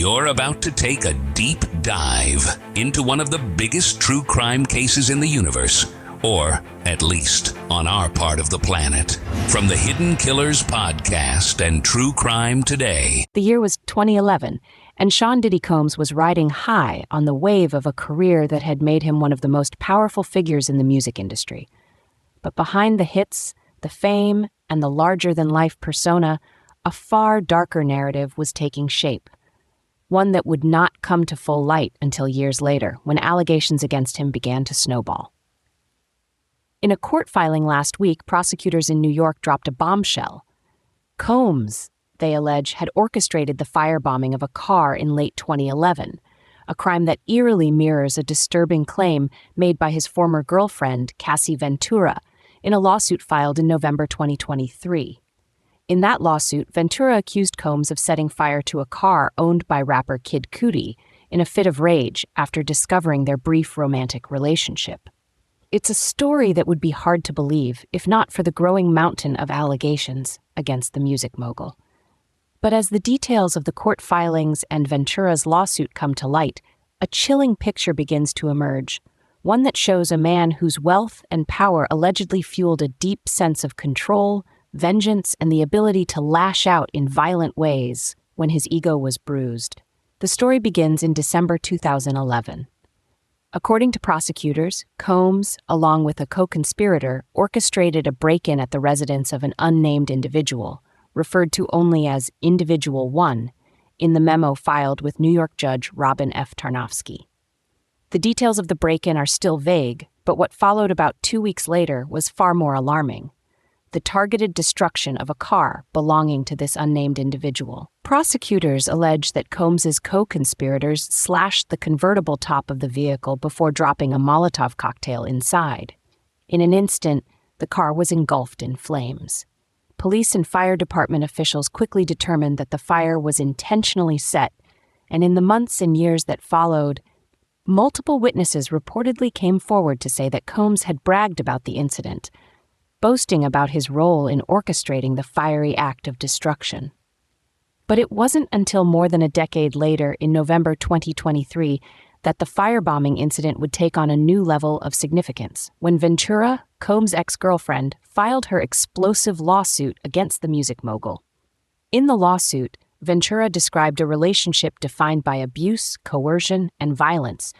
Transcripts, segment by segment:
You're about to take a deep dive into one of the biggest true crime cases in the universe, or at least on our part of the planet. From the Hidden Killers podcast and True Crime Today. The year was 2011, and Sean Diddy Combs was riding high on the wave of a career that had made him one of the most powerful figures in the music industry. But behind the hits, the fame, and the larger-than-life persona, a far darker narrative was taking shape. One that would not come to full light until years later, when allegations against him began to snowball. In a court filing last week, prosecutors in New York dropped a bombshell. Combs, they allege, had orchestrated the firebombing of a car in late 2011, a crime that eerily mirrors a disturbing claim made by his former girlfriend, Cassie Ventura, in a lawsuit filed in November 2023. In that lawsuit, Ventura accused Combs of setting fire to a car owned by rapper Kid Cudi in a fit of rage after discovering their brief romantic relationship. It's a story that would be hard to believe if not for the growing mountain of allegations against the music mogul. But as the details of the court filings and Ventura's lawsuit come to light, a chilling picture begins to emerge, one that shows a man whose wealth and power allegedly fueled a deep sense of control, vengeance, and the ability to lash out in violent ways when his ego was bruised. The story begins in December 2011. According to prosecutors, Combs, along with a co-conspirator, orchestrated a break-in at the residence of an unnamed individual, referred to only as Individual 1, in the memo filed with New York Judge Robin F. Tarnofsky. The details of the break-in are still vague, but what followed about 2 weeks later was far more alarming. The targeted destruction of a car belonging to this unnamed individual. Prosecutors allege that Combs's co-conspirators slashed the convertible top of the vehicle before dropping a Molotov cocktail inside. In an instant, the car was engulfed in flames. Police and fire department officials quickly determined that the fire was intentionally set, and in the months and years that followed, multiple witnesses reportedly came forward to say that Combs had bragged about the incident, boasting about his role in orchestrating the fiery act of destruction. But it wasn't until more than a decade later, in November 2023, that the firebombing incident would take on a new level of significance, when Ventura, Combs' ex-girlfriend, filed her explosive lawsuit against the music mogul. In the lawsuit, Ventura described a relationship defined by abuse, coercion, and violence,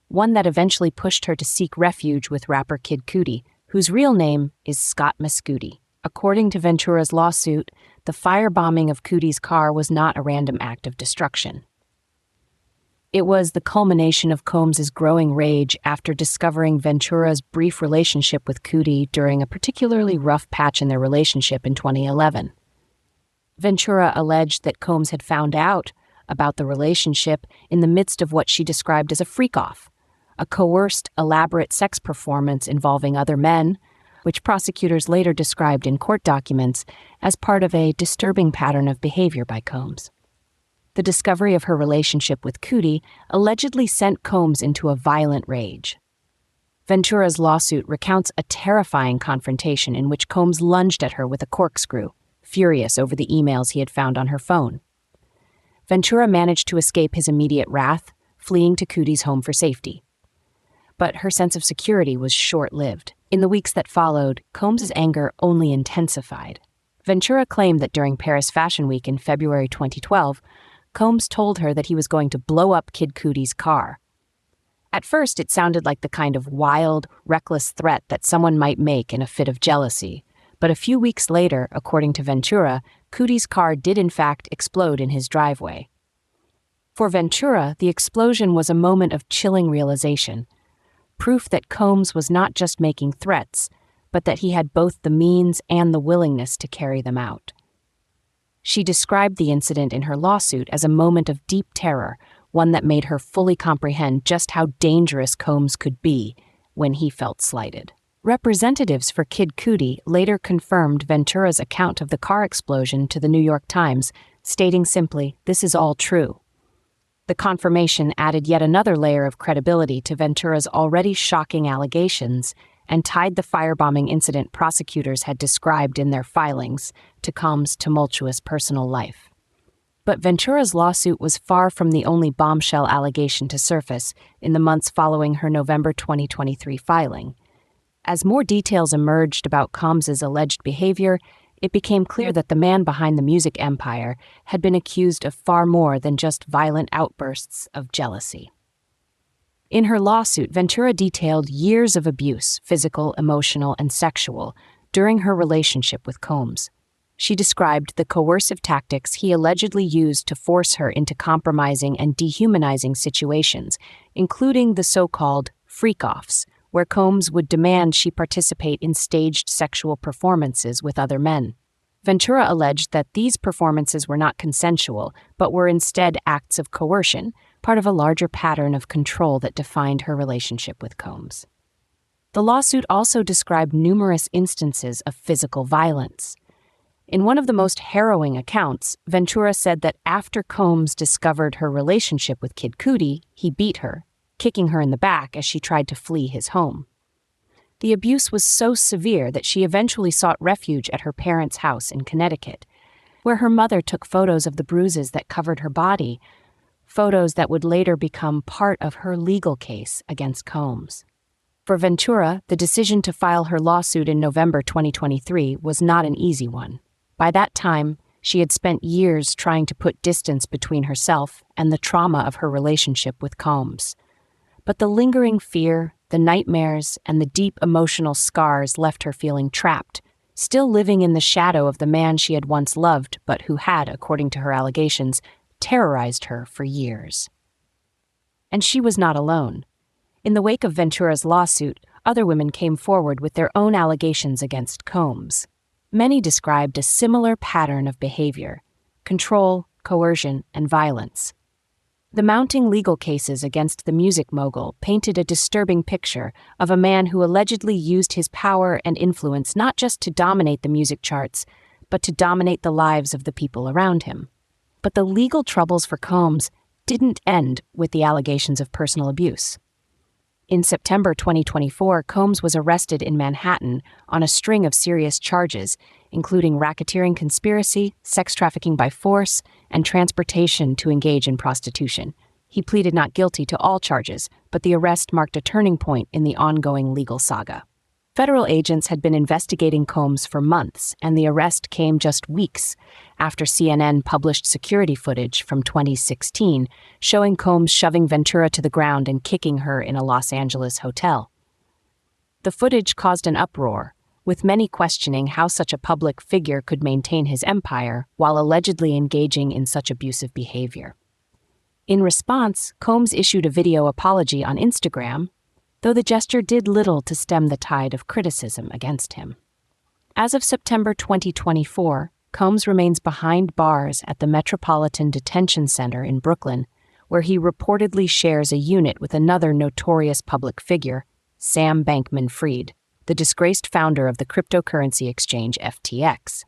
one that eventually pushed her to seek refuge with rapper Kid Cudi, whose real name is Scott Mescudi. According to Ventura's lawsuit, the firebombing of Cudi's car was not a random act of destruction. It was the culmination of Combs' growing rage after discovering Ventura's brief relationship with Cudi during a particularly rough patch in their relationship in 2011. Ventura alleged that Combs had found out about the relationship in the midst of what she described as a freak-off, a coerced, elaborate sex performance involving other men, which prosecutors later described in court documents as part of a disturbing pattern of behavior by Combs. The discovery of her relationship with Cudi allegedly sent Combs into a violent rage. Ventura's lawsuit recounts a terrifying confrontation in which Combs lunged at her with a corkscrew, furious over the emails he had found on her phone. Ventura managed to escape his immediate wrath, fleeing to Cudi's home for safety. But her sense of security was short-lived. In the weeks that followed, Combs' anger only intensified. Ventura claimed that during Paris Fashion Week in February 2012, Combs told her that he was going to blow up Kid Cudi's car. At first, it sounded like the kind of wild, reckless threat that someone might make in a fit of jealousy. But a few weeks later, according to Ventura, Cudi's car did in fact explode in his driveway. For Ventura, the explosion was a moment of chilling realization, proof that Combs was not just making threats, but that he had both the means and the willingness to carry them out. She described the incident in her lawsuit as a moment of deep terror, one that made her fully comprehend just how dangerous Combs could be when he felt slighted. Representatives for Kid Cudi later confirmed Ventura's account of the car explosion to the New York Times, stating simply, "This is all true." The confirmation added yet another layer of credibility to Ventura's already shocking allegations and tied the firebombing incident prosecutors had described in their filings to Combs' tumultuous personal life. But Ventura's lawsuit was far from the only bombshell allegation to surface in the months following her November 2023 filing. As more details emerged about Combs's alleged behavior, it became clear that the man behind the music empire had been accused of far more than just violent outbursts of jealousy. In her lawsuit, Ventura detailed years of abuse, physical, emotional, and sexual, during her relationship with Combs. She described the coercive tactics he allegedly used to force her into compromising and dehumanizing situations, including the so-called freak-offs, where Combs would demand she participate in staged sexual performances with other men. Ventura alleged that these performances were not consensual, but were instead acts of coercion, part of a larger pattern of control that defined her relationship with Combs. The lawsuit also described numerous instances of physical violence. In one of the most harrowing accounts, Ventura said that after Combs discovered her relationship with Kid Cudi, he beat her, kicking her in the back as she tried to flee his home. The abuse was so severe that she eventually sought refuge at her parents' house in Connecticut, where her mother took photos of the bruises that covered her body, photos that would later become part of her legal case against Combs. For Ventura, the decision to file her lawsuit in November 2023 was not an easy one. By that time, she had spent years trying to put distance between herself and the trauma of her relationship with Combs. But the lingering fear, the nightmares, and the deep emotional scars left her feeling trapped, still living in the shadow of the man she had once loved but who had, according to her allegations, terrorized her for years. And she was not alone. In the wake of Ventura's lawsuit, other women came forward with their own allegations against Combs. Many described a similar pattern of behavior: control, coercion, and violence. The mounting legal cases against the music mogul painted a disturbing picture of a man who allegedly used his power and influence not just to dominate the music charts, but to dominate the lives of the people around him. But the legal troubles for Combs didn't end with the allegations of personal abuse. In September 2024, Combs was arrested in Manhattan on a string of serious charges, including racketeering conspiracy, sex trafficking by force, and transportation to engage in prostitution. He pleaded not guilty to all charges, but the arrest marked a turning point in the ongoing legal saga. Federal agents had been investigating Combs for months, and the arrest came just weeks after CNN published security footage from 2016 showing Combs shoving Ventura to the ground and kicking her in a Los Angeles hotel. The footage caused an uproar, with many questioning how such a public figure could maintain his empire while allegedly engaging in such abusive behavior. In response, Combs issued a video apology on Instagram, though the gesture did little to stem the tide of criticism against him. As of September 2024, Combs remains behind bars at the Metropolitan Detention Center in Brooklyn, where he reportedly shares a unit with another notorious public figure, Sam Bankman-Fried, the disgraced founder of the cryptocurrency exchange FTX.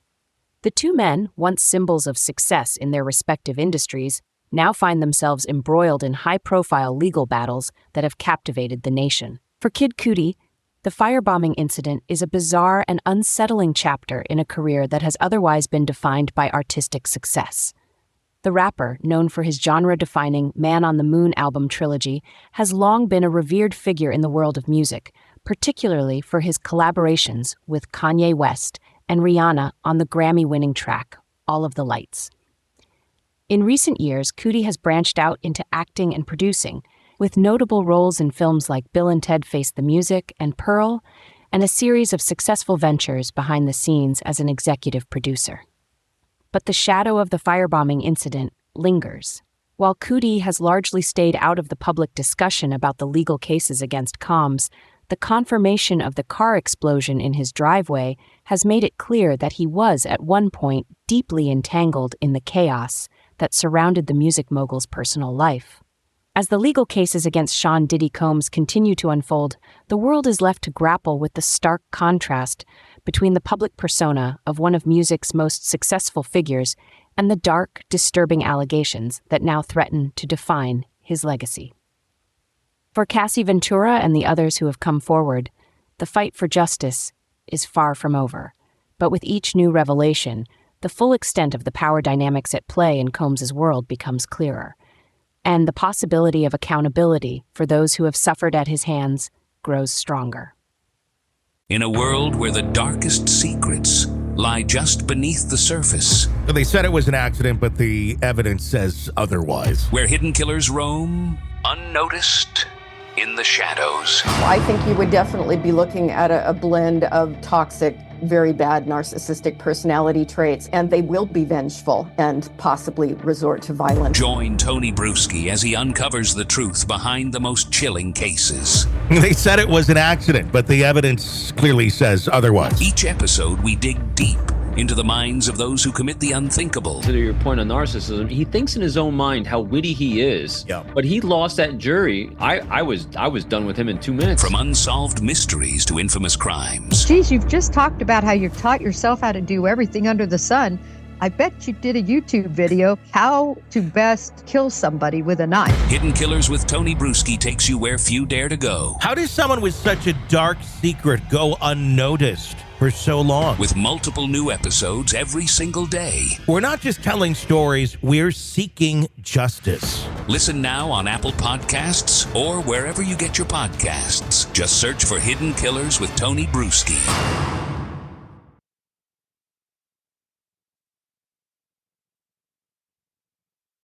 The two men, once symbols of success in their respective industries, now find themselves embroiled in high-profile legal battles that have captivated the nation. For Kid Cudi, the firebombing incident is a bizarre and unsettling chapter in a career that has otherwise been defined by artistic success. The rapper, known for his genre-defining Man on the Moon album trilogy, has long been a revered figure in the world of music, particularly for his collaborations with Kanye West and Rihanna on the Grammy-winning track, All of the Lights. In recent years, Cudi has branched out into acting and producing, with notable roles in films like Bill and Ted Face the Music and Pearl, and a series of successful ventures behind the scenes as an executive producer. But the shadow of the firebombing incident lingers. While Cudi has largely stayed out of the public discussion about the legal cases against Combs, the confirmation of the car explosion in his driveway has made it clear that he was, at one point, deeply entangled in the chaos that surrounded the music mogul's personal life. As the legal cases against Sean Diddy Combs continue to unfold, the world is left to grapple with the stark contrast between the public persona of one of music's most successful figures and the dark, disturbing allegations that now threaten to define his legacy. For Cassie Ventura and the others who have come forward, the fight for justice is far from over. But with each new revelation, the full extent of the power dynamics at play in Combs's world becomes clearer, and the possibility of accountability for those who have suffered at his hands grows stronger. In a world where the darkest secrets lie just beneath the surface, They said it was an accident, but the evidence says otherwise. where hidden killers roam unnoticed in the shadows. I think you would definitely be looking at a blend of toxic, very bad narcissistic personality traits, and they will be vengeful and possibly resort to violence. Join Tony Bruschi as he uncovers the truth behind the most chilling cases. They said it was an accident, but the evidence clearly says otherwise. Each episode, we dig deep into the minds of those who commit the unthinkable. To your point on narcissism, he thinks in his own mind how witty he is. Yeah. But he lost that jury. I was done with him in 2 minutes. From unsolved mysteries to infamous crimes. Geez, you've just talked about how you've taught yourself how to do everything under the sun. I bet you did a YouTube video, how to best kill somebody with a knife. Hidden Killers with Tony Bruschi takes you where few dare to go. How does someone with such a dark secret go unnoticed for so long? With multiple new episodes every single day. We're not just telling stories, we're seeking justice. Listen now on Apple Podcasts or wherever you get your podcasts. Just search for Hidden Killers with Tony Bruschi.